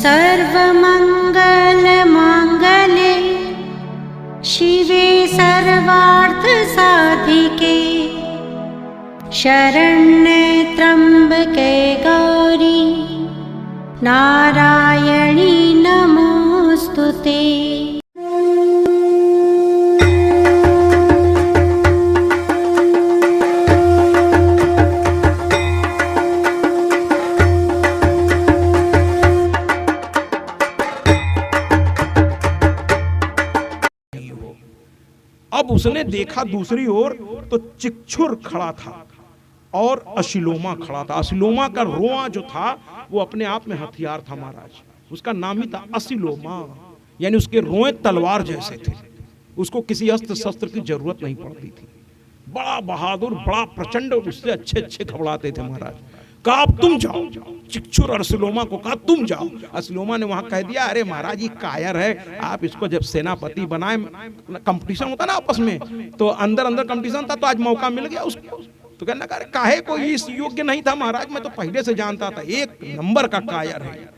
सर्वमङ्गलमाङ्गल्ये शिवे सर्वार्थसाधिके शरण्ये त्र्यम्बके गौरी नारायणी नमोस्तुते। अब उसने देखा दूसरी ओर तो चिक्षुर खड़ा था और अशिलोमा खड़ा था। अशिलोमा का रोआ जो था वो अपने आप में हथियार था महाराज। उसका नाम ही था अशिलोमा, यानी उसके रोए तलवार जैसे थे। उसको किसी अस्त्र शस्त्र की जरूरत नहीं पड़ती थी। बड़ा बहादुर, बड़ा प्रचंड, उससे अच्छे अच्छे घबराते थे महाराज। कहा अब तुम जाओ। चिक्षुर और अशिलोमा को कहा तुम जाओ। अशिलोमा ने वहां कह दिया अरे महाराज ये कायर है, आप इसको जब सेनापति बनाए, कंपटीशन होता ना आपस में, तो अंदर अंदर कंपटीशन था, तो आज मौका मिल गया उसको। तो कहना अरे काहे कोई इस योग्य नहीं था महाराज, मैं तो पहले से जानता था, एक नंबर का कायर है।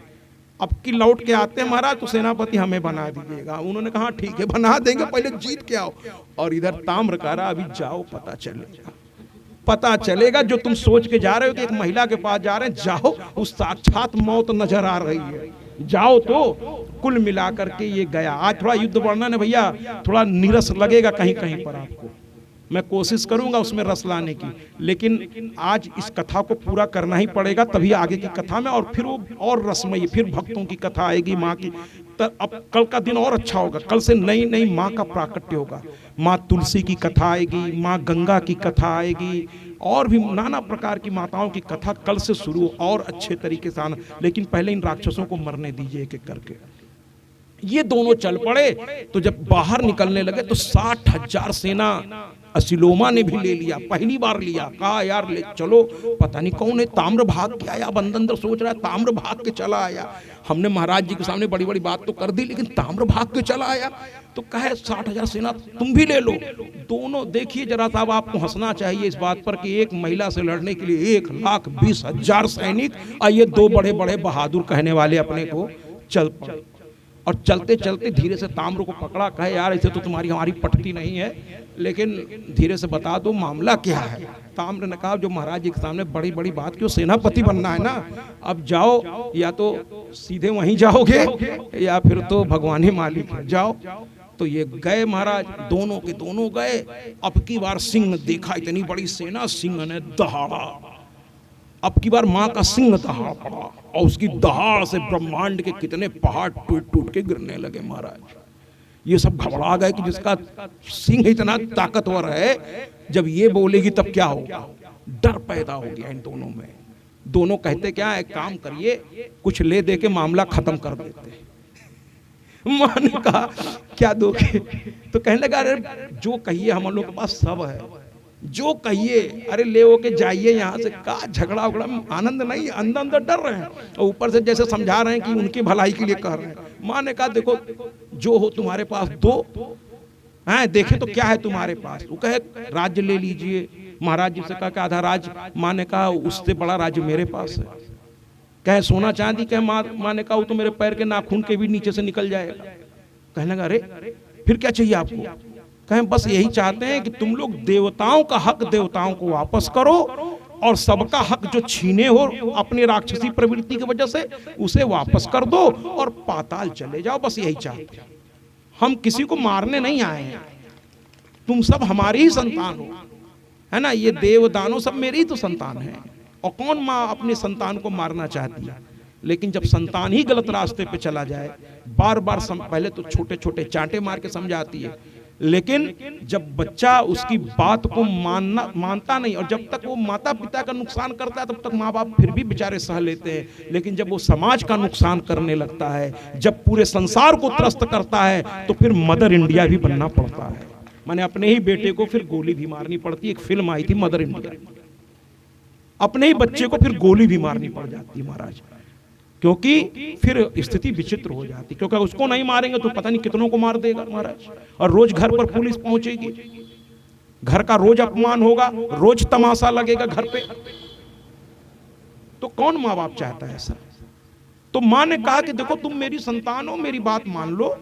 अब की लौट के आते हैं महाराज तो सेनापति हमें बना दीजिएगा। उन्होंने कहा ठीक है बना देंगे, पहले जीत के आओ। और इधर ताम्र कह रहा अभी जाओ, पता चलेगा जो तुम सोच के जा रहे हो कि एक महिला के पास जा रहे हैं, जाओ, उस साक्षात मौत नजर आ रही है, जाओ। तो कुल मिलाकर के ये गया। आज थोड़ा युद्ध वर्णन है भैया, थोड़ा नीरस लगेगा कहीं कहीं पर आपको, मैं कोशिश करूंगा उसमें रस लाने की, लेकिन आज इस कथा को पूरा करना ही पड़ेगा, तभी आगे की कथा में और फिर वो और रसमयी, फिर भक्तों की कथा आएगी माँ की। अब कल का दिन और अच्छा होगा, कल से नई नई माँ का प्राकट्य होगा। माँ तुलसी की कथा आएगी, माँ गंगा की कथा आएगी, और भी नाना प्रकार की माताओं की कथा कल से शुरू और अच्छे तरीके से आना। लेकिन पहले इन राक्षसों को मरने दीजिए एक एक करके। ये दोनों चल पड़े, तो जब बाहर निकलने लगे तो 60,000 सेना अशिलोमा ने भी ले लिया, पहली बार लिया। कहा यार ले चलो, पता नहीं कौन है, ताम्र भाग के आया। बंदर अंदर सोच रहा है ताम्र भाग के चला आया। हमने महाराज जी के सामने बड़ी बड़ी बात तो कर दी, लेकिन ताम्र भाग के चला आया। तो कहे 60,000 सेना तुम भी ले लो। दोनों देखिए जरा साहब, आपको हंसना चाहिए इस बात पर कि एक महिला से लड़ने के लिए 1,20,000 सैनिक, और ये दो बड़े बड़े बहादुर कहने वाले अपने को चल पड़े। और चलते चलते धीरे से ताम्र को पकड़ा, कहे यार ऐसे तो तुम्हारी हमारी पटती नहीं है, लेकिन धीरे से बता दो मामला क्या है। ताम्र ने कहा जो महाराज जी के सामने बड़ी बड़ी बात, क्यों सेनापति बनना है ना, अब जाओ, या तो सीधे वहीं जाओगे या फिर तो भगवान ही मालिक है, जाओ। तो ये गए महाराज, दोनों के दोनों गए। अब की बार सिंह देखा, इतनी बड़ी सेना, सिंह ने दहाड़ा। अब की बार माँ का सिंह दहाड़ पड़ा, और उसकी दहाड़ से ब्रह्मांड के कितने पहाड़ टूट टूट के गिरने लगे महाराज। ये सब घबरा गए कि जिसका सिंह इतना ताकतवर है, जब ये बोलेगी तब क्या होगा। डर पैदा हो गया इन दोनों में। दोनों कहते क्या, एक काम करिए, कुछ ले दे के मामला खत्म कर देते। माँ ने कहा क्या दोगे? तो कहने लगा अरे जो कहिए, हम लोग के पास सब है, जो कहिए, अरे ले हो के जाइए यहाँ से। का झगड़ा उगड़ा में आनंद नहीं, अंदर अंदर डर रहे हैं, और ऊपर से जैसे समझा रहे हैं कि उनकी भलाई के लिए कह रहे हैं। माँ ने कहा देखो जो हो तुम्हारे पास दो हैं, देखे तो क्या है तुम्हारे पास। वो कहे राज्य ले लीजिए। महाराज जी से कहा कि आधा राज्य। माँ ने कहा उससे बड़ा राज्य मेरे पास है। कहे सोना चांदी। कहे माँ ने कहा वो तो मेरे पैर के नाखून के भी नीचे से निकल जाएगा। कहने लगा अरे फिर क्या चाहिए आपको? कहें बस यही चाहते हैं कि तुम लोग देवताओं का हक देवताओं को वापस करो, और सबका हक जो छीने हो अपनी राक्षसी प्रवृत्ति की वजह से उसे वापस कर दो, और पाताल चले जाओ। बस यही चाहते हैं, हम किसी को मारने नहीं आए हैं, तुम सब हमारी ही संतान हो, है ना। ये देव दानव सब मेरी ही तो संतान है, और कौन माँ अपने संतान को मारना चाहती है। लेकिन जब संतान ही गलत रास्ते पे चला जाए, बार बार पहले तो छोटे छोटे चांटे मार के समझाती है, लेकिन जब बच्चा उसकी बात को मानता नहीं, और जब तक वो माता पिता का नुकसान करता है तब तक माँ बाप फिर भी बेचारे सह लेते हैं, लेकिन जब वो समाज का नुकसान करने लगता है, जब पूरे संसार को त्रस्त करता है, तो फिर मदर इंडिया भी बनना पड़ता है। मैंने अपने ही बेटे को फिर गोली भी मारनी पड़ती। एक फिल्म आई थी मदर इंडिया, अपने ही बच्चे को फिर गोली भी मारनी पड़ जाती है महाराज, क्योंकि फिर स्थिति विचित्र हो जाती, क्योंकि उसको नहीं मारेंगे तो पता नहीं कितनों को मार देगा महाराज। और रोज घर पर पुलिस पहुंचेगी, घर का रोज अपमान होगा, रोज तमाशा लगेगा घर पे। तो कौन माँ बाप चाहता है ऐसा? तो माँ ने कहा कि देखो तुम मेरी संतान हो, मेरी बात मान लो,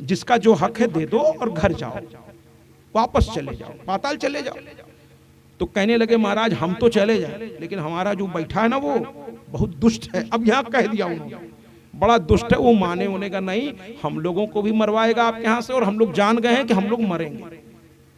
जिसका जो हक है दे दो और घर जाओ, वापस चले जाओ, पाताल चले जाओ। तो कहने लगे महाराज हम तो चले जाए, लेकिन हमारा जो बैठा है ना वो बहुत दुष्ट है। अब यहाँ कह दिया उन्होंने, बड़ा दुष्ट है, वो माने होने का नहीं, हम लोगों को भी मरवाएगा आपके यहाँ से, और हम लोग जान गए हैं कि हम लोग मरेंगे,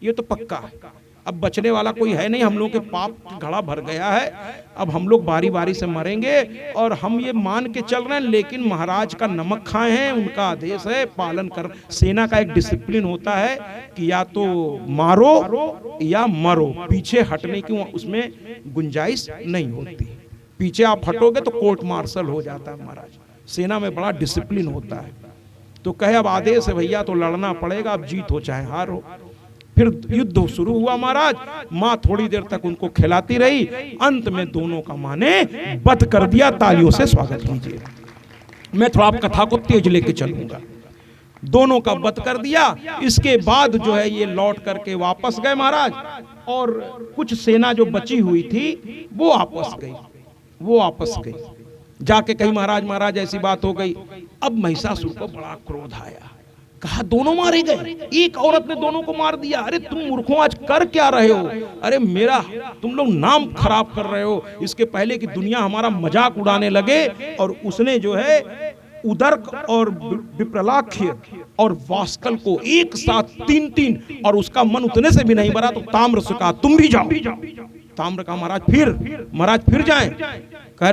ये तो पक्का है। अब बचने वाला कोई है नहीं, हम लोगों के पाप घड़ा भर गया है, अब हम लोग बारी बारी से मरेंगे। और हम ये मान के चल रहे हैं, लेकिन महाराज का नमक खाए हैं, उनका आदेश है, पालन कर। सेना का एक डिसिप्लिन होता है कि या तो मारो या मरो, पीछे हटने की उसमें गुंजाइश नहीं होती। पीछे आप हटोगे तो कोर्ट मार्शल हो जाता है महाराज। सेना में बड़ा डिसिप्लिन होता है। तो कहे अब आदेश है भैया तो लड़ना पड़ेगा, अब जीत हो चाहे हार हो। फिर युद्ध शुरू हुआ महाराज। माँ थोड़ी देर तक उनको खिलाती रही, अंत में दोनों का माँ ने वध कर दिया। तालियों से स्वागत कीजिए। मैं थोड़ा आप कथा को तेज लेके चलूंगा। दोनों का वध कर दिया। इसके बाद जो है ये लौट करके वापस गए महाराज, और कुछ सेना जो बची हुई थी वो वापस गई। जाके कही महाराज महाराज ऐसी बात हो गई। अब महिषासुर को बड़ा क्रोध आया, कहा दोनों मारे गए, एक औरत ने दोनों को मार दिया। अरे तुम मूर्खों आज कर क्या रहे हो? अरे मेरा तुम लोग नाम खराब कर रहे हो। इसके पहले कि दुनिया हमारा मजाक उड़ाने लगे, और उसने जो है उदर्क और विप्रलाख्य और वास्कल को एक साथ 3-3, और उसका मन उतने से भी नहीं भरा तो ताम्र से कहा तुम भी जाओ। ताम्र का महाराज फिर जाएं। कह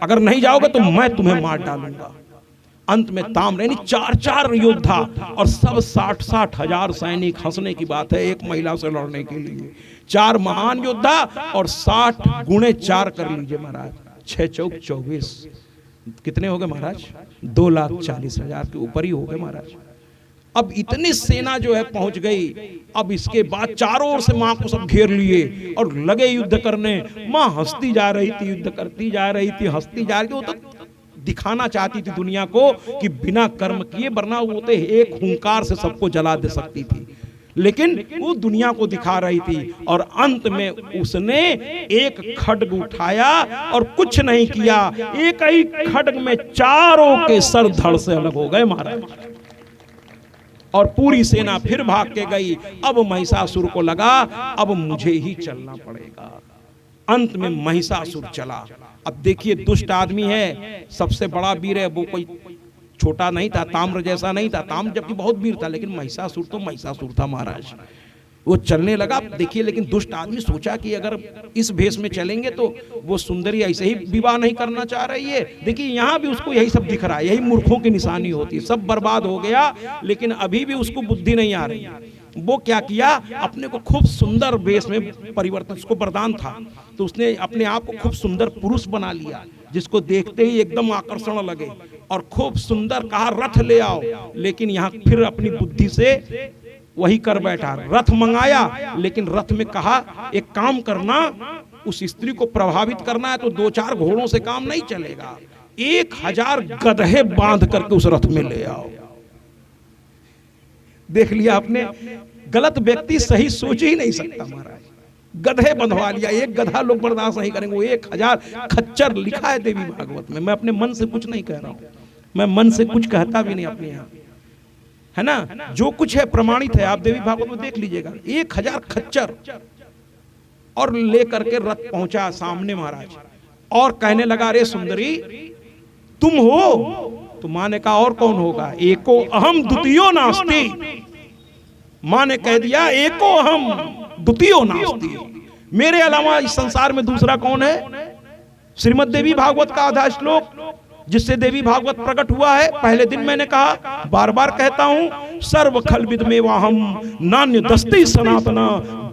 अगर नहीं जाओगे तो मैं तुम्हें मार डालूंगा। अंत में ताम्र यानी 4 योद्धा और सब 60 हजार सैनिक, हंसने की बात है एक महिला से लड़ने के लिए। 4 महान योद्धा और 60 गुणे 4 कर लीजिए महाराज, 6 चौक 24, कितने हो गए महाराज? 2,40,000 के ऊपर ही हो गए महाराज। अब इतनी सेना जो है पहुंच गई। अब इसके बाद चारों ओर से माँ को सब घेर लिए और लगे युद्ध करने। माँ हंसती जा रही थी, युद्ध करती जा रही थी, हंसती जा रही थी। वो तो दिखाना चाहती थी दुनिया को कि बिना कर्म किए, वरना वो तो एक हुंकार से सबको जला दे सकती थी, लेकिन वो दुनिया को दिखा रही थी। और अंत में उसने एक खड्ग उठाया और कुछ नहीं किया, एक ही खड्ग में चारों के सर धड़ से अलग हो गए महाराज। और पूरी सेना फिर भाग के गई। अब महिषासुर को लगा अब मुझे ही चलना पड़ेगा। अंत में महिषासुर चला। अब देखिए दुष्ट आदमी है, सबसे बड़ा वीर है, वो कोई छोटा नहीं था, ताम्र जैसा नहीं था। ताम्र जबकि बहुत वीर था, लेकिन महिषासुर तो महिषासुर था महाराज। वो चलने लगा। देखिए लेकिन दुष्ट आदमी सोचा कि अगर इस भेष में चलेंगे तो वो सुंदरी ऐसे ही विवाह नहीं करना चाह रही है। देखिए यहाँ भी उसको यही सब दिख रहा है, यही मूर्खों की निशानी होती है। सब बर्बाद हो गया, लेकिन अभी भी उसको बुद्धि नहीं आ रही। वो क्या किया, अपने को खूब सुंदर वेश में परिवर्तन, उसको वरदान था, तो उसने अपने आप को खूब सुंदर पुरुष बना लिया, जिसको देखते ही एकदम आकर्षण लगे। और खूब सुंदर कहा रथ ले आओ, लेकिन यहाँ फिर अपनी बुद्धि से वही कर बैठा, रथ मंगाया। लेकिन रथ में कहा एक काम करना, उस स्त्री को प्रभावित करना है तो 2-4 घोड़ों से काम नहीं चलेगा, 1000 गधे बांध करके उस रथ में ले आओ। देख लिया आपने, गलत व्यक्ति सही सोच ही नहीं सकता महाराज। गधे बंधवा लिया, एक गधा लोग बर्दाश्त नहीं करेंगे, वो 1000 खच्चर लिखा है देवी भागवत में। मैं अपने मन से कुछ नहीं कह रहा हूं, मैं मन से कुछ कहता भी नहीं अपने यहाँ, है ना। जो कुछ है प्रमाणित है, आप देवी भागवत में देख लीजिएगा। 1000 खच्चर और लेकर के रथ पहुंचा सामने महाराज, और कहने लगा अरे सुंदरी तुम हो? तो माँ ने कहा और कौन होगा, एको अहम द्वितीयो नास्ति। माँ ने कह दिया एको अहम द्वितीयो नास्ति, मेरे अलावा इस संसार में दूसरा कौन है। श्रीमद् देवी भागवत का आधा श्लोक जिससे देवी भागवत प्रकट हुआ है। पहले दिन मैंने कहा, बार बार कहता हूं, सर्व खल विदमेवाहम नान्य दस्ति सनातना।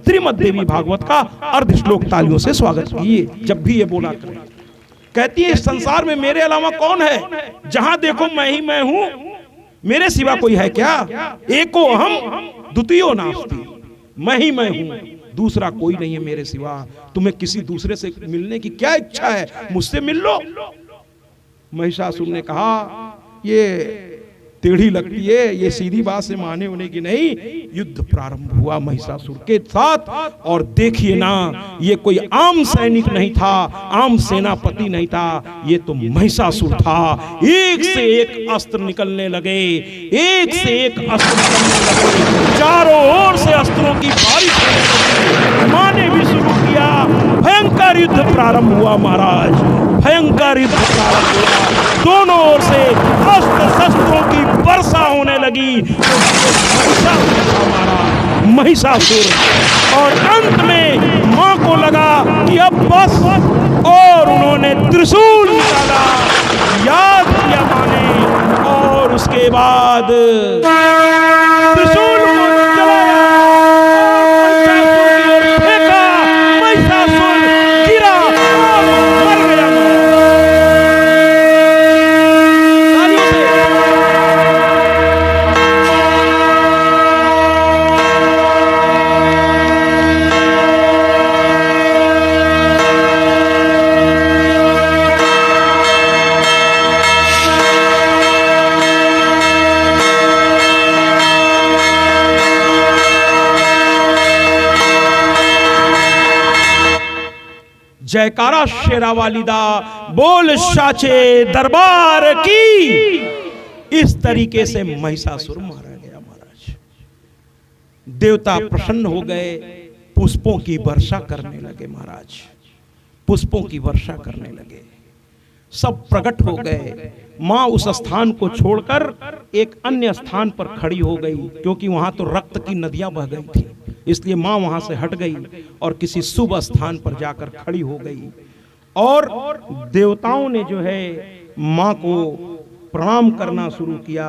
श्रीमद् देवी भागवत का अर्ध श्लोक तालियों से स्वागत कीजिए जब भी ये बोला करें। कहती है इस संसार में मेरे अलावा कौन है, जहां देखो मैं ही मैं हूं, मेरे सिवा कोई है क्या। एको अहम द्वितीयो नास्ति, मैं ही मैं हूं, दूसरा कोई नहीं है मेरे सिवा। तुम्हें किसी दूसरे से मिलने की क्या इच्छा है, मुझसे मिल लो। महिषासुर ने कहा ये टेढ़ी लगती है, ये सीधी बात से माने होने की नहीं। युद्ध प्रारंभ हुआ महिषासुर के साथ, और देखिए ना, ये कोई आम सैनिक नहीं था, आम सेनापति नहीं था, ये तो महिषासुर था। एक से एक अस्त्र निकलने लगे, एक से एक अस्त्र निकलने लगे, चारों ओर से अस्त्रों की बारिश होने लगी। माँ ने भी शुरू किया, भयंकर युद्ध प्रारंभ हुआ महाराज, भयंकर युद्ध प्रारंभ हुआ। दोनों ओर से अस्त्र शस्त्रों की वर्षा होने लगी। महिषासुर, और अंत में मां को लगा कि अब बस, और उन्होंने त्रिशूल निकाला, याद किया मां ने, और उसके बाद त्रिशूल को चलाया, फेंका, महिषासुर गिरा और मर गया। जयकारा शेरावाली दा, बोल साचे दरबार की। इस तरीके से महिषासुर मारा गया महाराज। देवता प्रसन्न हो गए, पुष्पों की वर्षा करने लगे महाराज, पुष्पों की वर्षा करने लगे, सब प्रकट हो गए। मां उस स्थान को छोड़कर एक अन्य स्थान पर खड़ी हो गई, क्योंकि वहां तो रक्त की नदियां बह गई थी, इसलिए मां वहां से हट गई और किसी शुभ स्थान पर जाकर खड़ी हो गई। और देवताओं ने जो है मां को प्रणाम करना शुरू किया,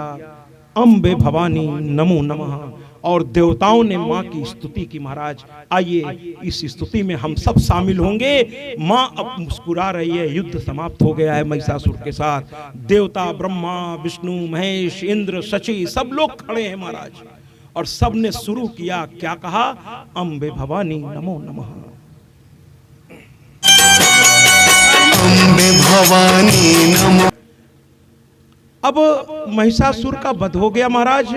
अम्बे भवानी नमो नमः, और देवताओं ने मां की स्तुति की महाराज। आइए इस स्तुति में हम सब शामिल होंगे। मां अब मुस्कुरा रही है, युद्ध समाप्त हो गया है महिषासुर के साथ। देवता ब्रह्मा विष्णु महेश इंद्र शचि सब लोग खड़े हैं महाराज, और सब ने शुरू किया, क्या कहा, अम्बे भवानी नमो नमः। अम्बे भवानी नमो। अब महिषासुर का वध हो गया महाराज।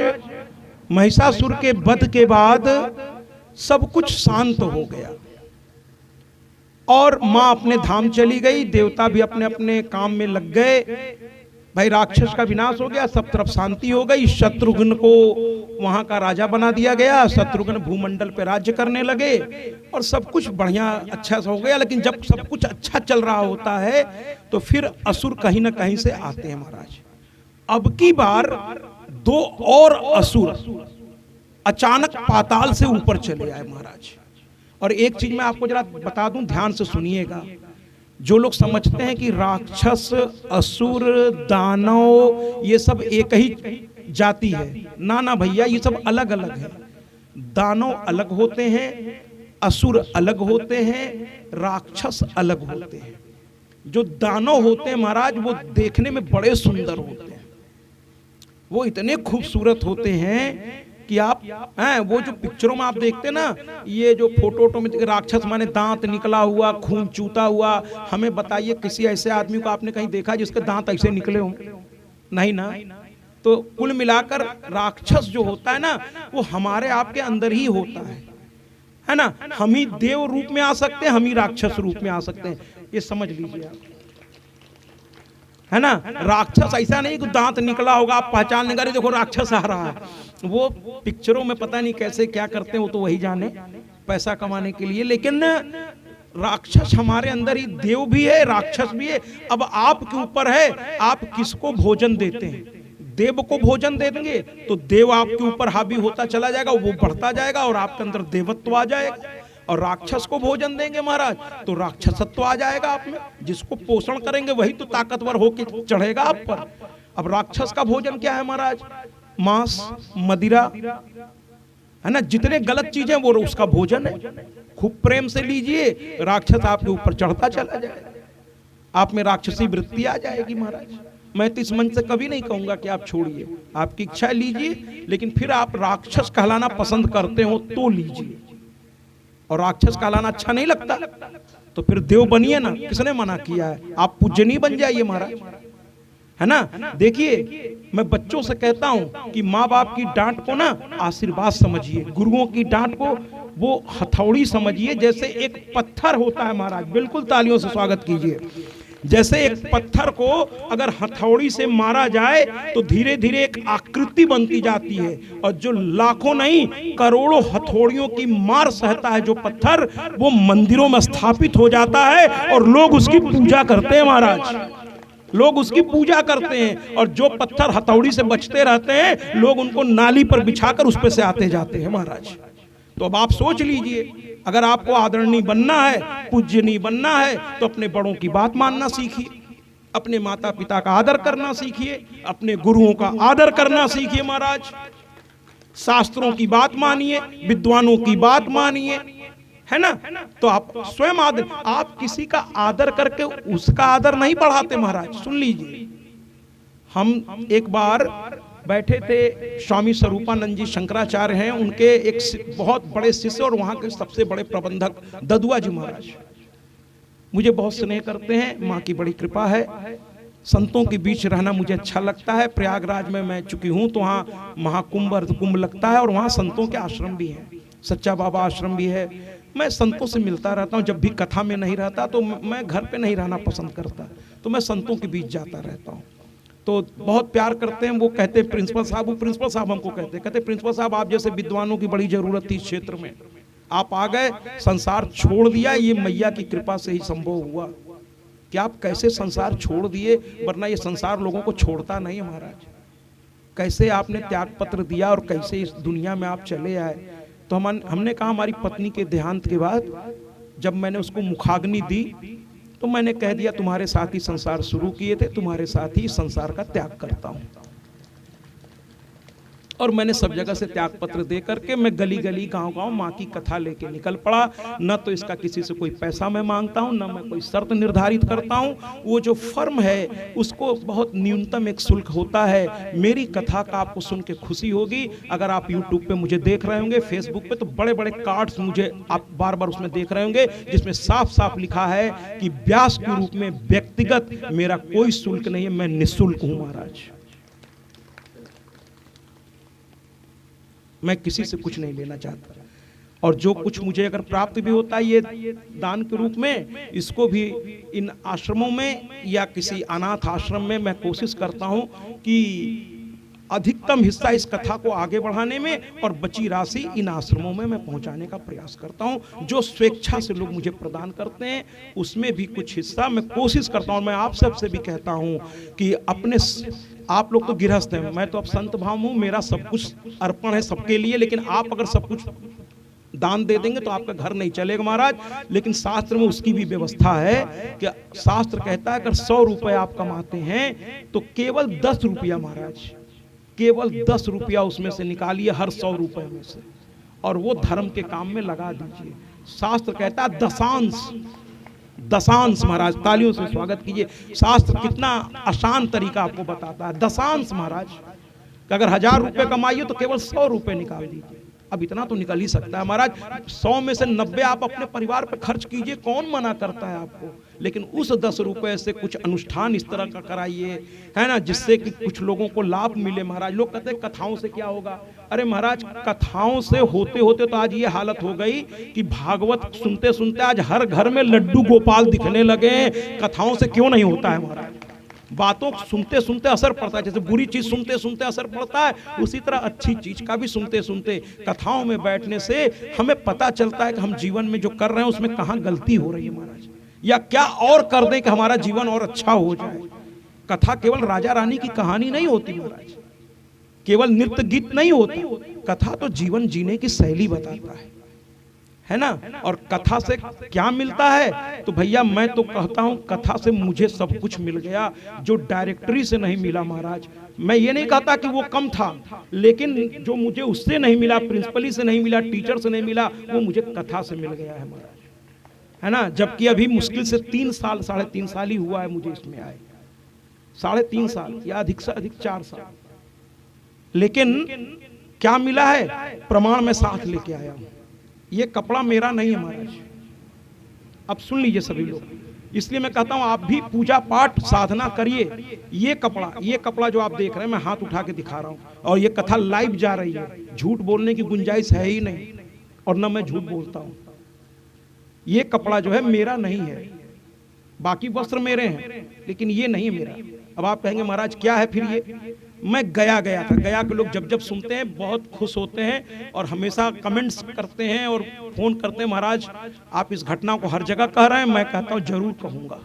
महिषासुर के वध के बाद सब कुछ शांत हो गया, और मां अपने धाम चली गई, देवता भी अपने अपने काम में लग गए। भाई राक्षस का विनाश हो गया, सब तरफ शांति हो गई। शत्रुघ्न को वहां का राजा बना दिया गया, शत्रुघ्न भूमंडल पे राज्य करने लगे, और सब कुछ बढ़िया अच्छा सा हो गया। लेकिन जब सब कुछ अच्छा चल रहा होता है तो फिर असुर कहीं ना कहीं से आते हैं महाराज। अब की बार दो और असुर अचानक पाताल से ऊपर चले आए महाराज। और एक चीज मैं आपको जरा बता दूं, ध्यान से सुनिएगा। जो लोग समझते हैं कि राक्षस असुर दानव ये सब एक ही जाति है, ना ना भैया, ये सब अलग अलग है। दानव अलग होते हैं, असुर अलग होते हैं, राक्षस अलग होते हैं। जो दानव होते हैं महाराज, वो देखने में बड़े सुंदर होते हैं, वो इतने खूबसूरत होते हैं कि आप वो जो पिक्चरों में आप देखते हैं ना, ये जो फोटो में राक्षस माने दांत निकला हुआ, खून चूता हुआ। हमें बताइए किसी ऐसे आदमी को आपने कहीं देखा जिसके दांत ऐसे निकले हों? नहीं ना। तो कुल मिलाकर राक्षस जो होता है ना, वो हमारे आपके अंदर ही होता है ना। हम ही देव रूप में आ सकते हैं, हम ही राक्षस रूप में आ सकते हैं, ये समझ लीजिए आप, है ना। राक्षस ऐसा नहीं कि दांत निकला होगा आप पहचान नहीं, देखो राक्षस आ रहा है। वो पिक्चरों में पता नहीं कैसे क्या करते हैं, वो तो वही जाने, पैसा कमाने के लिए। लेकिन राक्षस हमारे अंदर ही, देव भी है राक्षस भी है। अब आपके ऊपर है आप किसको भोजन देते हैं। देव को भोजन दे देंगे तो देव आपके ऊपर हावी होता चला जाएगा, वो बढ़ता जाएगा और आपके अंदर देवत्व आ जाएगा। और राक्षस को भोजन देंगे महाराज तो राक्षसत्व आ जाएगा आप में। जिसको पोषण करेंगे वही तो ताकतवर होके चढ़ेगा आप पर। अब राक्षस का भोजन क्या है महाराज? मांस, मदिरा, है ना, जितने गलत चीजें वो उसका भोजन है। खूब प्रेम से लीजिए, राक्षस आपके ऊपर चढ़ता चला जाएगा, आप में राक्षसी वृत्ति आ जाएगी महाराज। मैं तो इस मंच से कभी नहीं कहूंगा कि आप छोड़िए, आपकी इच्छा लीजिए, लेकिन फिर आप राक्षस कहलाना पसंद करते हो तो लीजिए। और राक्षस कहलाना अच्छा नहीं लगता तो फिर देव बनिए ना, किसने मना किया है? आप पूज्यनीय बन जाइए महाराज, है ना। देखिए मैं बच्चों से कहता हूं कि माँ बाप की डांट को ना आशीर्वाद समझिए, गुरुओं की डांट को वो हथौड़ी समझिए। जैसे एक पत्थर होता है महाराज, बिल्कुल तालियों से स्वागत कीजिए। जैसे एक पत्थर को अगर हथौड़ी से मारा जाए तो धीरे धीरे एक आकृति बनती जाती है, और जो लाखों नहीं करोड़ों हथौड़ियों की मार सहता है जो पत्थर, वो मंदिरों में स्थापित हो जाता है और लोग उसकी पूजा करते हैं महाराज, लोग उसकी पूजा करते हैं। और जो पत्थर हथौड़ी से बचते रहते हैं, लोग उनको नाली पर बिछाकर उस पे से आते जाते हैं महाराज। तो अब आप सोच लीजिए, अगर आपको आदरणीय बनना है, पूज्यनीय बनना है, तो अपने बड़ों की बात मानना सीखिए, अपने माता पिता का आदर करना सीखिए, अपने गुरुओं का आदर करना सीखिए महाराज। शास्त्रों की बात मानिए, विद्वानों की बात मानिए, है ना। तो आप स्वयं आदर, आप किसी का आदर करके उसका आदर नहीं बढ़ाते महाराज। सुन लीजिए, हम एक बार बैठे थे, स्वामी स्वरूपानंद जी शंकराचार्य हैं, उनके एक बहुत बड़े शिष्य और वहाँ के सबसे बड़े प्रबंधक ददुआ जी महाराज मुझे बहुत स्नेह करते हैं, माँ की बड़ी कृपा है। संतों के बीच रहना मुझे अच्छा लगता है। प्रयागराज में मैं चुकी हूँ तो वहाँ महाकुंभ अर्धकुंभ लगता है और वहाँ संतों के आश्रम भी हैं, सच्चा बाबा आश्रम भी है। मैं संतों से मिलता रहता हूँ, जब भी कथा में नहीं रहता तो मैं घर पे नहीं रहना पसंद करता, तो मैं संतों के बीच जाता रहता हूँ। तो बहुत प्यार करते हैं, वो कहते हैं प्रिंसिपल साहब, वो प्रिंसिपल साहब हमको कहते प्रिंसिपल साहब आप जैसे विद्वानों की बड़ी जरूरत थी इस क्षेत्र में, आप आ गए, संसार छोड़ दिया, ये मैया की कृपा से ही संभव हुआ। कि आप कैसे संसार छोड़ दिए, वरना ये संसार लोगों को छोड़ता नहीं महाराज। कैसे आपने त्याग पत्र दिया और कैसे इस दुनिया में आप चले आए। तो हमने कहा, हमारी पत्नी के देहांत के बाद जब मैंने उसको मुखाग्नि दी तो मैंने कह दिया तुम्हारे साथ ही संसार शुरू किए थे, तुम्हारे साथ ही संसार का त्याग करता हूं। और मैंने सब जगह से त्याग पत्र दे करके मैं गली गली गांव गांव माँ की कथा लेके निकल पड़ा। न तो इसका किसी से कोई पैसा मैं मांगता हूं, न मैं कोई शर्त निर्धारित करता हूं। वो जो फर्म है उसको बहुत न्यूनतम एक शुल्क होता है। मेरी कथा का आपको सुन के खुशी होगी। अगर आप यूट्यूब पे मुझे देख रहे होंगे, फेसबुक पे, तो बड़े बड़े कार्ड्स मुझे आप बार बार उसमें देख रहे होंगे, जिसमें साफ साफ लिखा है कि व्यास के रूप में व्यक्तिगत मेरा कोई शुल्क नहीं है, मैं निःशुल्क हूं महाराज। मैं किसी से कुछ नहीं लेना चाहता, और जो कुछ मुझे अगर प्राप्त भी होता है ये दान के रूप में, इसको भी इन आश्रमों में या किसी अनाथ आश्रम में मैं कोशिश करता हूं कि अधिकतम हिस्सा इस कथा को आगे बढ़ाने में और बची राशि इन आश्रमों में मैं पहुंचाने का प्रयास करता हूं। जो स्वेच्छा से लोग मुझे प्रदान करते हैं उसमें भी कुछ हिस्सा मैं कोशिश करता हूं। मैं आप सबसे भी कहता हूं कि अपने, आप लोग तो गृहस्थ हैं, मैं तो अब संत भाव हूं, मेरा सब कुछ अर्पण है सबके लिए, लेकिन आप अगर सब कुछ दान दे देंगे तो आपका घर नहीं चलेगा महाराज। लेकिन शास्त्र में उसकी भी व्यवस्था है कि शास्त्र कहता है अगर 100 रुपए आप कमाते हैं तो केवल 10 रुपया महाराज, केवल 10 रुपया उसमें से निकालिए हर 100 रुपए में से, और वो धर्म के काम में लगा दीजिए। शास्त्र कहता है दशांश, दशांश महाराज, तालियों से स्वागत कीजिए। शास्त्र कितना आसान तरीका आपको बताता है। दशांश महाराज, अगर 1000 रुपए कमाइए तो केवल 100 रुपए निकाल दीजिए। अब इतना तो निकल ही सकता है महाराज। 100 में से 90 आप अपने परिवार पर खर्च कीजिए, कौन मना करता है आपको। लेकिन उस 10 रुपए से कुछ अनुष्ठान इस तरह का कराइए, है ना, जिससे कि कुछ लोगों को लाभ मिले महाराज। लोग कहते हैं कथाओं से क्या होगा। अरे महाराज, कथाओं से होते होते तो आज ये हालत हो गई कि भागवत सुनते सुनते आज हर घर में लड्डू गोपाल दिखने लगे। कथाओं से क्यों नहीं होता है महाराज। बातों सुनते सुनते असर पड़ता है, जैसे बुरी चीज सुनते सुनते असर पड़ता है, उसी तरह अच्छी चीज का भी सुनते सुनते कथाओं में बैठने से हमें पता चलता है कि हम जीवन में जो कर रहे हैं उसमें कहाँ गलती हो रही है महाराज, या क्या और कर दें कि हमारा जीवन और अच्छा हो जाए। कथा केवल राजा रानी की कहानी नहीं होती महाराज, केवल नृत्य गीत नहीं होता। कथा तो जीवन जीने की शैली बताता है ना। और कथा से क्या मिलता है, तो भैया मैं तो कहता हूं कथा से मुझे सब कुछ मिल गया जो डायरेक्टरी से नहीं मिला महाराज। मैं ये नहीं कहता कि वो कम था, लेकिन जो मुझे उससे नहीं मिला, प्रिंसिपली से नहीं मिला, टीचर से नहीं मिला, वो मुझे कथा से मिल गया है महाराज, है ना। जबकि अभी मुश्किल से 3 साल 3.5 साल ही हुआ है मुझे इसमें आए, 3.5 साल या अधिक से अधिक 4 साल। लेकिन क्या मिला है, प्रमाण में साथ लेके आया हूं। ये कपड़ा मेरा नहीं है महाराज। अब सुन लीजिए सभी लोग, इसलिए मैं कहता हूं आप भी पूजा पाठ साधना करिए। ये कपड़ा जो आप देख रहे हैं, मैं हाथ उठा के दिखा रहा हूं, और ये कथा लाइव जा रही है, झूठ बोलने की गुंजाइश है ही नहीं, और न मैं झूठ बोलता हूं। ये कपड़ा जो है मेरा नहीं है, बाकी वस्त्र मेरे हैं, लेकिन ये नहीं है मेरा। अब आप कहेंगे महाराज क्या है फिर ये? मैं गया था। गया के लोग जब सुनते हैं बहुत खुश होते हैं और हमेशा कमेंट्स करते हैं और फोन करते हैं, महाराज आप इस घटना को हर जगह कह रहे हैं। मैं कहता हूं जरूर कहूंगा।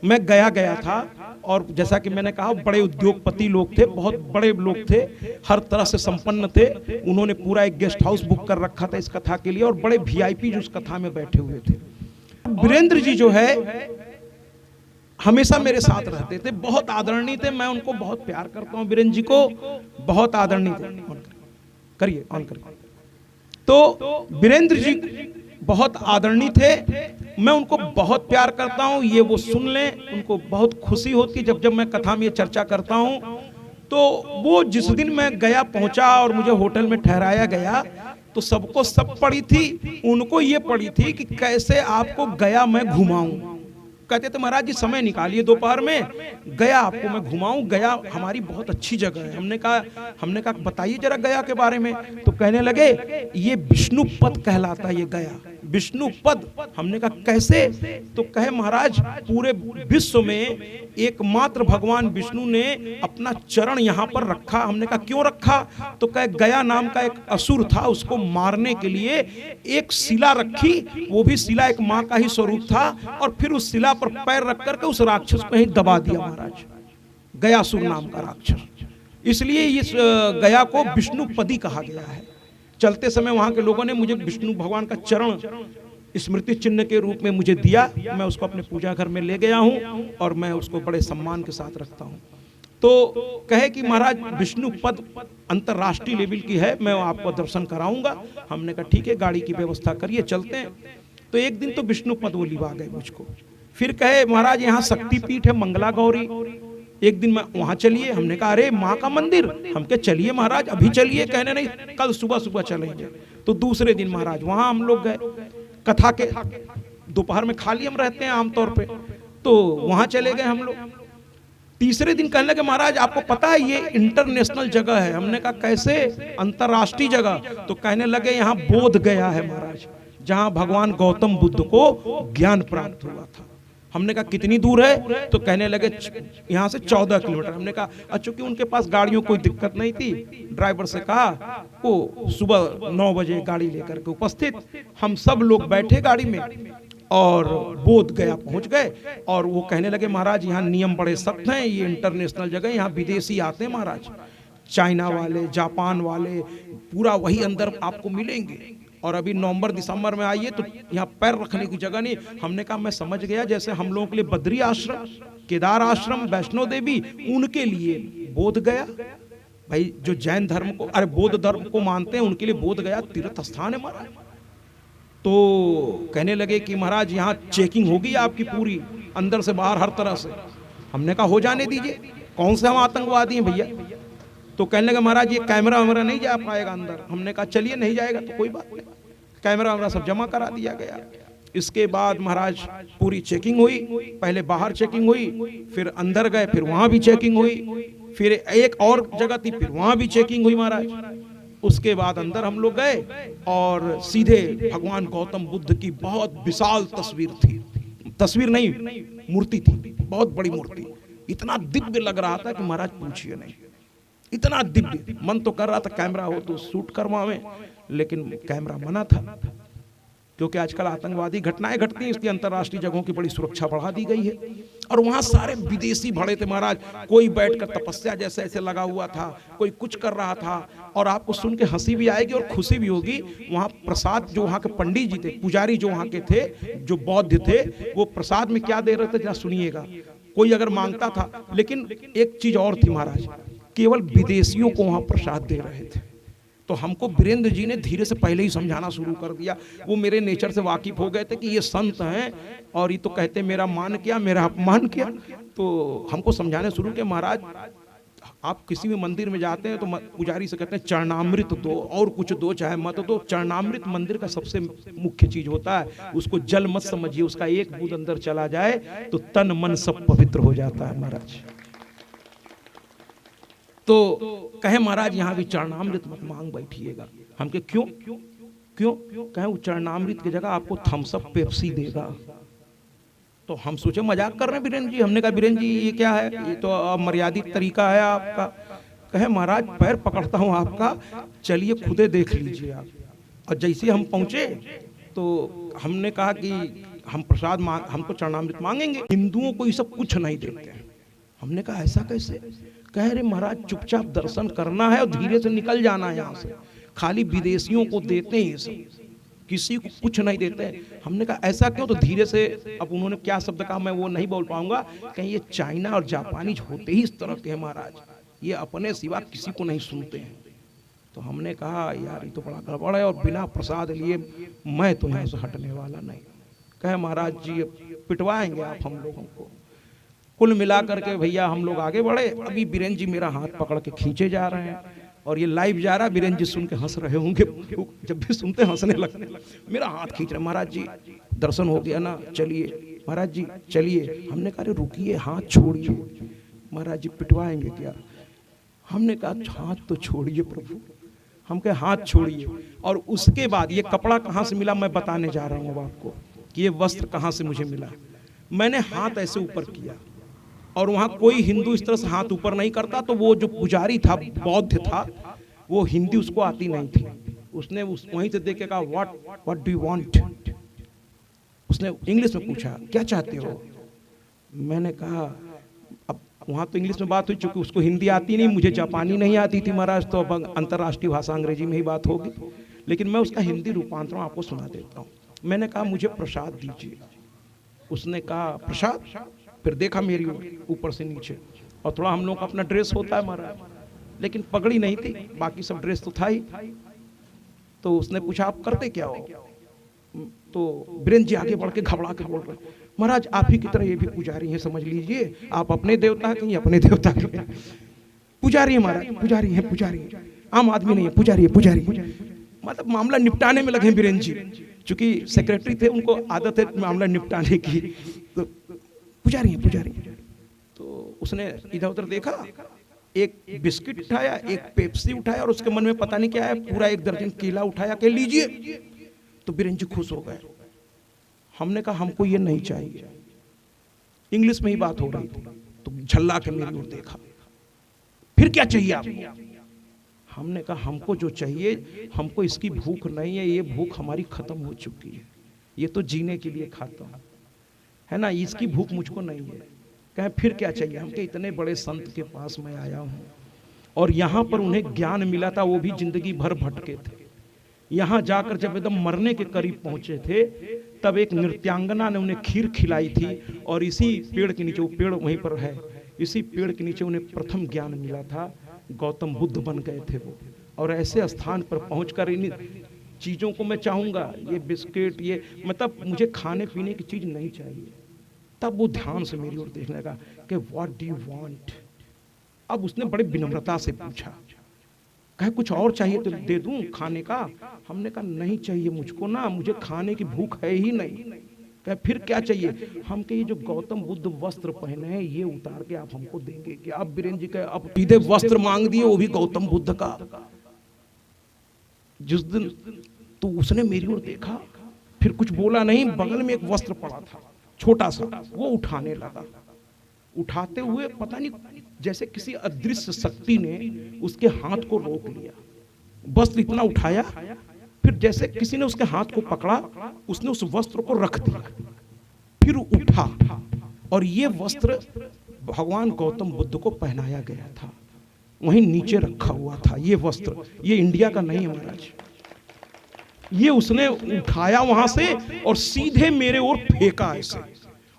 मैं गया था, और जैसा कि मैंने कहा बड़े उद्योगपति लोग थे, बहुत बड़े लोग थे, हर तरह से संपन्न थे। उन्होंने पूरा एक गेस्ट हाउस बुक कर रखा था इस कथा के लिए, और बड़े वीआईपी जो उस कथा में बैठे हुए थे। वीरेंद्र जी जो है हमेशा मेरे साथ रहते थे, बहुत आदरणीय थे, मैं उनको बहुत प्यार करता हूं। वीरेंद्र जी को बहुत आदरणीय थे। करिए ऑन करिए। तो वीरेंद्र जी बहुत आदरणीय थे, मैं उनको बहुत प्यार करता हूं। ये वो सुन लें, उनको बहुत खुशी होती जब मैं कथा में ये चर्चा करता हूं। तो वो जिस दिन मैं गया पहुंचा और मुझे होटल में ठहराया गया, तो सबको सब पड़ी थी, उनको ये पड़ी थी कि कैसे आपको गया मैं घुमाऊं। कहते थे महाराज जी समय निकालिए दोपहर में, गया आपको मैं घुमाऊं, गया हमारी बहुत अच्छी जगह है। हमने कहा बताइए जरा गया के बारे में। तो कहने लगे ये विष्णु पद कहलाता है, ये गया विष्णु पद। हमने कहा कैसे? तो कहे महाराज पूरे विश्व में एकमात्र भगवान विष्णु ने अपना चरण यहाँ पर रखा। हमने कहा क्यों रखा? तो कहे गया नाम का एक असुर था, उसको मारने के लिए एक शिला रखी, वो भी शिला एक माँ का ही स्वरूप था, और फिर उस शिला पर पैर रख करके उस राक्षस को ही दबा दिया महाराज, गयासुर नाम का राक्षस। इसलिए इस गया को विष्णुपदी कहा गया है। चलते समय वहां के लोगों ने मुझे विष्णु भगवान का चरण स्मृति चिन्ह के रूप में मुझे दिया। मैं उसको अपने पूजा घर में ले गया हूं और मैं उसको बड़े सम्मान के साथ रखता हूं। तो कहे कि महाराज विष्णु पद अंतरराष्ट्रीय लेवल की है, मैं आपको दर्शन कराऊंगा। हमने कहा ठीक है, गाड़ी की व्यवस्था करिए, चलते हैं। तो एक दिन तो विष्णु पद वो लिवा गए मुझको। फिर कहे महाराज यहाँ शक्तिपीठ है मंगला गौरी, एक दिन मैं वहां चलिए। हमने कहा अरे माँ का मंदिर, हम के चलिए महाराज अभी चलिए। कहने नहीं कल सुबह सुबह चलेंगे। तो दूसरे दिन महाराज वहां हम लोग गए। कथा के दोपहर में खाली हम रहते हैं आमतौर पे, तो वहां चले गए हम लोग। तीसरे दिन कहने लगे महाराज आपको पता है ये इंटरनेशनल जगह है। हमने कहा कैसे? अंतरराष्ट्रीय जगह। तो कहने लगे यहाँ बोध गया है महाराज, जहां भगवान गौतम बुद्ध को ज्ञान प्राप्त हुआ था। हमने कहा कितनी दूर है? तो कहने लगे यहाँ से 14 किलोमीटर। हमने कहा चूंकि उनके पास गाड़ियों कोई दिक्कत नहीं थी, ड्राइवर से कहा वो सुबह 9 बजे गाड़ी लेकर के उपस्थित। हम सब लोग बैठे गाड़ी में और बोध गया पहुंच गए। और वो कहने लगे महाराज यहाँ नियम बड़े सख्त हैं, ये इंटरनेशनल जगह, यहाँ विदेशी आते हैं महाराज, चाइना वाले, जापान वाले, पूरा वही अंदर आपको मिलेंगे। और अभी नवंबर दिसंबर में आइए तो यहाँ पैर रखने की जगह नहीं। हमने कहा मैं समझ गया, जैसे हम लोगों के लिए बद्री आश्रम, केदार आश्रम, वैष्णो देवी, उनके लिए बोध गया। भाई जो जैन धर्म को, अरे बौद्ध धर्म को मानते हैं, उनके लिए बोध गया तीर्थ स्थान है महाराज। तो कहने लगे कि महाराज यहाँ चेकिंग होगी आपकी पूरी, अंदर से बाहर हर तरह से। हमने कहा हो जाने दीजिए, कौन से हम आतंकवादी हैं भैया। तो कहने लगे महाराज ये कैमरा वैमरा नहीं जा पाएगा अंदर। हमने कहा चलिए नहीं जाएगा तो कोई बात नहीं, कैमरा वैमरा सब जमा करा दिया गया। इसके बाद महाराज पूरी चेकिंग हुई, पहले बाहर चेकिंग हुई, फिर अंदर गए, फिर वहां भी चेकिंग हुई, फिर एक और जगह थी, फिर वहां भी चेकिंग हुई महाराज। उसके बाद अंदर हम लोग गए और सीधे भगवान गौतम बुद्ध की बहुत विशाल तस्वीर थी, तस्वीर नहीं मूर्ति थी, बहुत बड़ी मूर्ति, इतना दिव्य लग रहा था कि महाराज पूछिए नहीं, इतना दिव्य। मन तो कर रहा था कैमरा हो तो शूट करवावें, लेकिन कैमरा मना था, क्योंकि आजकल आतंकवादी घटनाएं घटती हैं, इसलिए अंतर्राष्ट्रीय जगहों की बड़ी सुरक्षा बढ़ा दी गई है। और वहां सारे विदेशी भरे थे महाराज, कोई बैठकर तपस्या जैसे ऐसे लगा हुआ था, कोई कुछ कर रहा था। और आपको सुन के हंसी भी आएगी और खुशी भी होगी। वहां प्रसाद, जो वहां के पंडित जी थे, पुजारी जो वहां के थे, जो बौद्ध थे, वो प्रसाद में क्या दे रहे थे जरा सुनिएगा। कोई अगर मांगता था, लेकिन एक चीज और थी महाराज, केवल विदेशियों को वहां प्रसाद दे रहे थे। तो हमको वीरेंद्र जी ने धीरे से पहले ही समझाना शुरू कर दिया। वो मेरे नेचर से वाकिफ हो गए थे कि ये संत हैं और ये तो कहते मेरा मान किया, मेरा अपमान किया। तो हमको समझाने शुरू किया महाराज आप किसी भी मंदिर में जाते हैं तो पुजारी से कहते हैं चरणामृत दो, और कुछ दो चाहे मत दो, चरणामृत मंदिर का सबसे मुख्य चीज होता है। उसको जल मत समझिए, उसका एक बूंद अंदर चला जाए तो तन मन सब पवित्र हो जाता है महाराज। तो कहे महाराज यहाँ भी चरणामृत मत मांग बैठिएगा। हम के क्यों क्यों कहे वो चरणामृत की जगह आपको थम्स अप पेप्सी देगा। तो हम सोचे मजाक कर रहे हैं बीरेंद्र जी। हमने कहा बीरेंद्र जी ये क्या है, ये तो अमर्यादित तरीका है आपका। कहे महाराज पैर पकड़ता हूँ आपका, चलिए खुदे देख लीजिए आप। और जैसे हम पहुंचे तो हमने कहा कि हम प्रसाद मांग, हम तो चरणामृत मांगेंगे, हिंदुओं को ये सब कुछ नहीं देते हैं। हमने कहा ऐसा कैसे? कह रहे महाराज चुपचाप दर्शन करना है और धीरे से निकल जाना है यहाँ से, खाली विदेशियों को देते हैं ये सब, किसी को कुछ नहीं देते हैं। हमने कहा ऐसा क्यों? तो धीरे से, अब उन्होंने क्या शब्द कहा मैं वो नहीं बोल पाऊंगा, कहीं ये चाइना और जापानीज होते ही इस तरह के हैं महाराज, ये अपने सिवा किसी को नहीं सुनते हैं। तो हमने कहा यार ये तो बड़ा गड़बड़ है, और बिना प्रसाद लिए मैं तो यहाँ से हटने वाला नहीं। कहे महाराज जी पिटवाएंगे आप हम लोगों को। कुल मिला करके भैया हम लोग आगे बढ़े। अभी बीरेंद्र जी मेरा हाथ पकड़ के खींचे जा रहे हैं और ये लाइव जा रहा है। बीरेंद्र जी सुन के हंस रहे होंगे, जब भी सुनते हंसने लगते, मेरा हाथ खींच रहे, महाराज जी दर्शन हो गया ना, चलिए महाराज जी चलिए। हमने कहा रुकिए, हाथ छोड़िए, महाराज जी पिटवाएंगे क्या? हमने कहा हाथ तो छोड़िए प्रभु। हम कहे हाथ छोड़िए। और उसके बाद ये कपड़ा कहाँ से मिला मैं बताने जा रहा हूँ अब आपको कि ये वस्त्र कहाँ से मुझे मिला। मैंने हाथ ऐसे ऊपर किया और वहां कोई हिंदू इस तरह से हाथ ऊपर नहीं करता। तो वो जो पुजारी था, बौद्ध था, वो हिंदी उसको आती नहीं थी। उसने वहीं से देख के कहा व्हाट डू यू वांट। उसने इंग्लिश में पूछा क्या चाहते हो। मैंने कहा, अब वहां तो इंग्लिश में बात हुई, चूंकि उसको हिंदी आती नहीं, मुझे जापानी नहीं आती थी महाराज, तो अब अंतर्राष्ट्रीय भाषा अंग्रेजी में ही बात होगी। लेकिन मैं उसका हिंदी रूपांतरण आपको सुना देता हूँ। मैंने कहा मुझे प्रसाद दीजिए। उसने कहा प्रसाद? फिर देखा मेरी ऊपर से नीचे, और थोड़ा हम लोग का अपना ड्रेस होता है महाराज, लेकिन पगड़ी नहीं थी, बाकी सब ड्रेस तो था ही। तो उसने पूछा आप करते क्या हो? तो बीरेंद्र जी आगे बढ़ के घबरा के बोल रहे महाराज आप ही की तरह ये भी पुजारी हैं, समझ लीजिए आप अपने देवता के, अपने देवता के पुजारी है महाराज, पुजारी है, पुजारी है, आम आदमी नहीं है, पुजारी है, पुजारी। मतलब मामला निपटाने में लगे बीरेंद्र जी, चूंकि सेक्रेटरी थे, उनको आदत है मामला निपटाने की। तो पुजारी है, पुजारी है। तो उसने इधर उधर देखा, एक बिस्किट उठाया, एक पेप्सी उठाया, और उसके मन में पता नहीं क्या है, पूरा 1 दर्जन केला उठाया के लीजिए। तो बीरेंद्र जी खुश हो गए। हमने कहा हमको ये नहीं चाहिए। इंग्लिश में ही बात हो रही थी। तो झल्ला के मेरी ओर देखा, फिर क्या चाहिए आपको? हमने कहा हमको जो चाहिए, हमको इसकी भूख नहीं है, ये भूख हमारी खत्म हो चुकी है, ये तो जीने के लिए खाता हूं, है ना, इसकी भूख मुझको नहीं है। कहे फिर क्या चाहिए? हमके इतने बड़े संत के पास मैं आया हूँ और यहाँ पर उन्हें ज्ञान मिला था, वो भी जिंदगी भर भटके थे। यहाँ जाकर जब एकदम मरने के करीब पहुंचे थे, तब एक नृत्यांगना ने उन्हें खीर खिलाई थी, और इसी पेड़ के नीचे, वो पेड़ वहीं पर है, इसी पेड़ के नीचे उन्हें प्रथम ज्ञान मिला था। गौतम बुद्ध बन गए थे वो। और ऐसे स्थान पर पहुंचकर इन चीज़ों को मैं चाहूँगा, ये बिस्किट, ये मतलब मुझे खाने पीने की चीज़ नहीं चाहिए। तब वो ध्यान से मेरी ओर देखने लगा कि व्हाट डू यू वांट। अब उसने बड़े विनम्रता से पूछा, कहे कुछ और चाहिए तो दे दूं खाने का? हमने कहा नहीं चाहिए मुझको ना, मुझे खाने की भूख है ही नहीं। कहे फिर क्या चाहिए? हम के ये जो गौतम बुद्ध वस्त्र पहने हैं, ये उतार के आप हमको देंगे क्या? अब बीरेंद्र जी कहे अब सीधे वस्त्र मांग दिए, वो भी गौतम बुद्ध का। जिस दिन तो उसने मेरी ओर देखा, फिर कुछ बोला नहीं। बगल में एक वस्त्र पड़ा था छोटा सा, वो उठाने लगा। उठाते हुए पता नहीं जैसे किसी अदृश्य शक्ति ने उसके हाथ को रोक लिया। वस्त्र इतना उठाया, फिर जैसे किसी ने उसके हाथ को पकड़ा, उसने उस वस्त्र को रख दिया, फिर उठा, और ये वस्त्र भगवान गौतम बुद्ध को पहनाया गया था, वहीं नीचे रखा हुआ था। ये वस्त्र ये इंडिया का नहीं है महाराज, ये उसने उठाया वहां से और सीधे मेरे ओर फेंका ऐसे,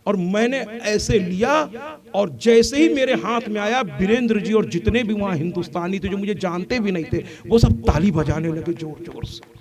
और मैंने ऐसे लिया, और जैसे ही मेरे हाथ में आया, बीरेंद्र जी और जितने भी वहां हिंदुस्तानी थे जो मुझे जानते भी नहीं थे, वो सब ताली बजाने लगे जोर जोर से।